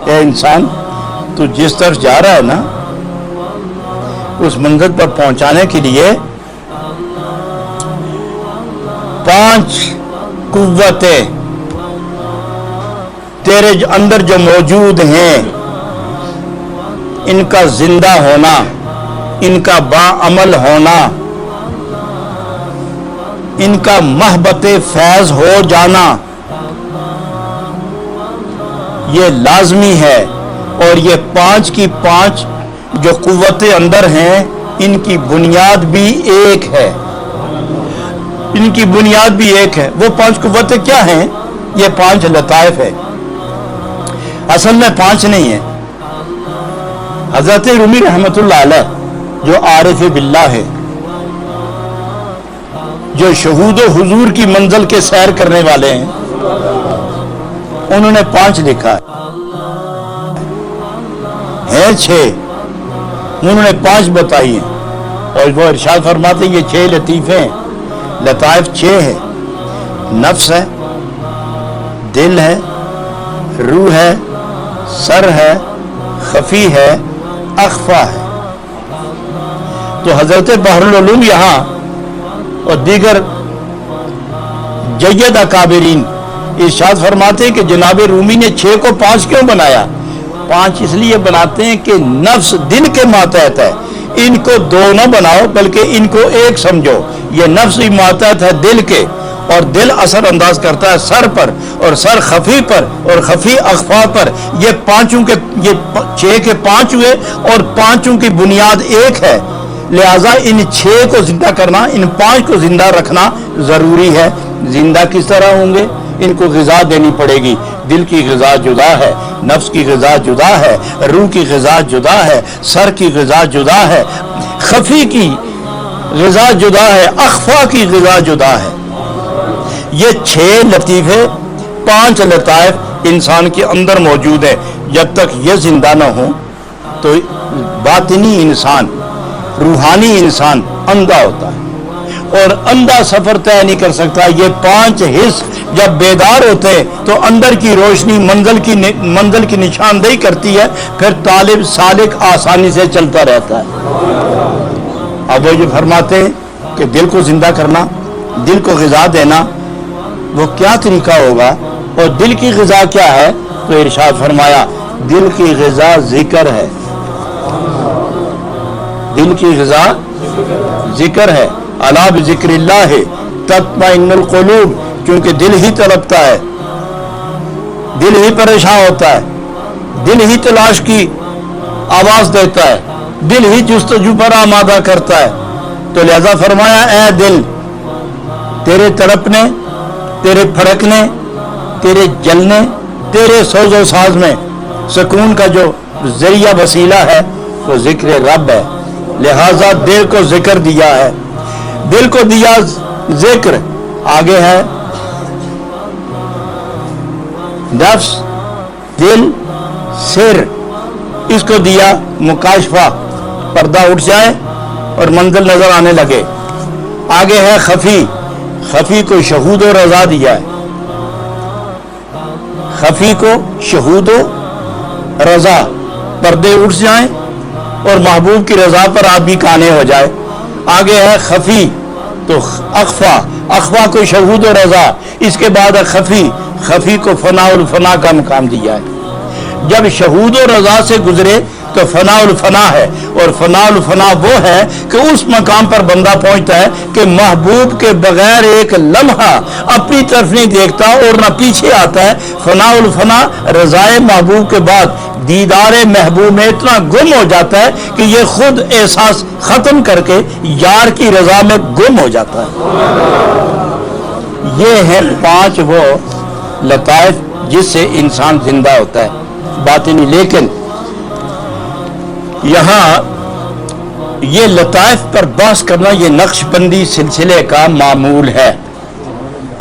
اے انسان، تو جس طرف جا رہا ہے نا، اس منزل پر پہنچانے کے لیے 5 قوتیں تیرے اندر جو موجود ہیں، ان کا زندہ ہونا، ان کا باعمل ہونا، ان کا محبت فیض ہو جانا، یہ لازمی ہے۔ اور یہ 5 کی 5 جو قوتیں اندر ہیں، ان کی بنیاد بھی ایک ہے، ان کی بنیاد بھی ایک ہے۔ وہ 5 قوتیں کیا ہیں؟ یہ 5 لطائف ہے، اصل میں 5 نہیں ہے۔ حضرت رومی رحمت اللہ علیہ جو عارف باللہ ہے، جو شہود و حضور کی منزل کے سیر کرنے والے ہیں، انہوں نے 5 لکھا ہے 6، انہوں نے 5 بتائی ہیں، اور وہ ارشاد فرماتے ہیں یہ 6 لطیفے ہیں، لطائف 6 ہے۔ نفس ہے، دل ہے، روح ہے، سر ہے، خفی ہے، اخفا ہے۔ تو حضرت بحر العلوم یہاں اور دیگر جید اکابرین ارشاد فرماتے ہیں کہ جناب رومی نے 6 کو 5 کیوں بنایا؟ 5 اس لیے بناتے ہیں کہ نفس دل کے ماتحت ہے، ان کو 2 نہ بناؤ بلکہ ان کو ایک سمجھو۔ یہ نفس ہی ماتحت ہے دل کے، اور دل اثر انداز کرتا ہے سر پر، اور سر خفی پر، اور خفی اخفا پر۔ یہ 6 کے 5 ہوئے، اور 5 کی بنیاد ایک ہے، لہذا ان 6 کو زندہ کرنا، ان 5 کو زندہ رکھنا ضروری ہے۔ زندہ کس طرح ہوں گے؟ ان کو غذا دینی پڑے گی۔ دل کی غذا جدا ہے، نفس کی غذا جدا ہے، روح کی غذا جدا ہے، سر کی غذا جدا ہے، خفی کی غذا جدا ہے، اخفا کی غذا جدا ہے۔ یہ 6 لطیفے، 5 لطائف انسان کے اندر موجود ہے۔ جب تک یہ زندہ نہ ہو تو باطنی انسان، روحانی انسان اندھا ہوتا ہے، اور اندھا سفر طے نہیں کر سکتا۔ یہ 5 حص جب بیدار ہوتے ہیں تو اندر کی روشنی منزل کی نشاندہی کرتی ہے، پھر طالب سالک آسانی سے چلتا رہتا ہے۔ اب وہ جو فرماتے ہیں کہ دل کو زندہ کرنا، دل کو غذا دینا، وہ کیا طریقہ ہوگا اور دل کی غذا کیا ہے؟ تو ارشاد فرمایا دل کی غذا ذکر ہے، دل کی غذا ذکر ہے۔ الا بذکر اللہ تطمئن القلوب، کیونکہ دل ہی تڑپتا ہے، دل ہی پریشان ہوتا ہے، دل ہی تلاش کی آواز دیتا ہے، دل ہی جستجو پر آمادہ کرتا ہے۔ تو لہذا فرمایا اے دل، تیرے تڑپنے، تیرے پھڑکنے، تیرے جلنے، تیرے سوز و ساز میں سکون کا جو ذریعہ وسیلہ ہے وہ ذکر رب ہے، لہذا دل کو ذکر دیا ہے، دل کو دیا ذکر۔ آگے ہے نفس، دل، سر، اس کو دیا مکاشفہ، پردہ اٹھ جائے اور منزل نظر آنے لگے۔ آگے ہے خفی، خفی کو شہود و رضا دیا ہے، خفی کو شہود و رضا، پردے اٹھ جائیں اور محبوب کی رضا پر آدمی قانے ہو جائے۔ آگے ہے خفی تو اخفا، اخفا کو شہود و رضا، اس کے بعد ہے خفی، خفی کو فنا الفنا کا مقام دیا ہے۔ جب شہود و رضا سے گزرے تو فنا الفنا ہے، اور فنا الفنا وہ ہے کہ اس مقام پر بندہ پہنچتا ہے کہ محبوب کے بغیر ایک لمحہ اپنی طرف نہیں دیکھتا اور نہ پیچھے آتا ہے۔ فنا الفنا رضائے محبوب کے بعد دیدار محبوب میں اتنا گم ہو جاتا ہے کہ یہ خود احساس ختم کر کے یار کی رضا میں گم ہو جاتا ہے۔ یہ ہے 5 وہ لطائف جس سے انسان زندہ ہوتا ہے باطنی۔ لیکن یہاں یہ لطائف پر بحث کرنا یہ نقش بندی سلسلے کا معمول ہے۔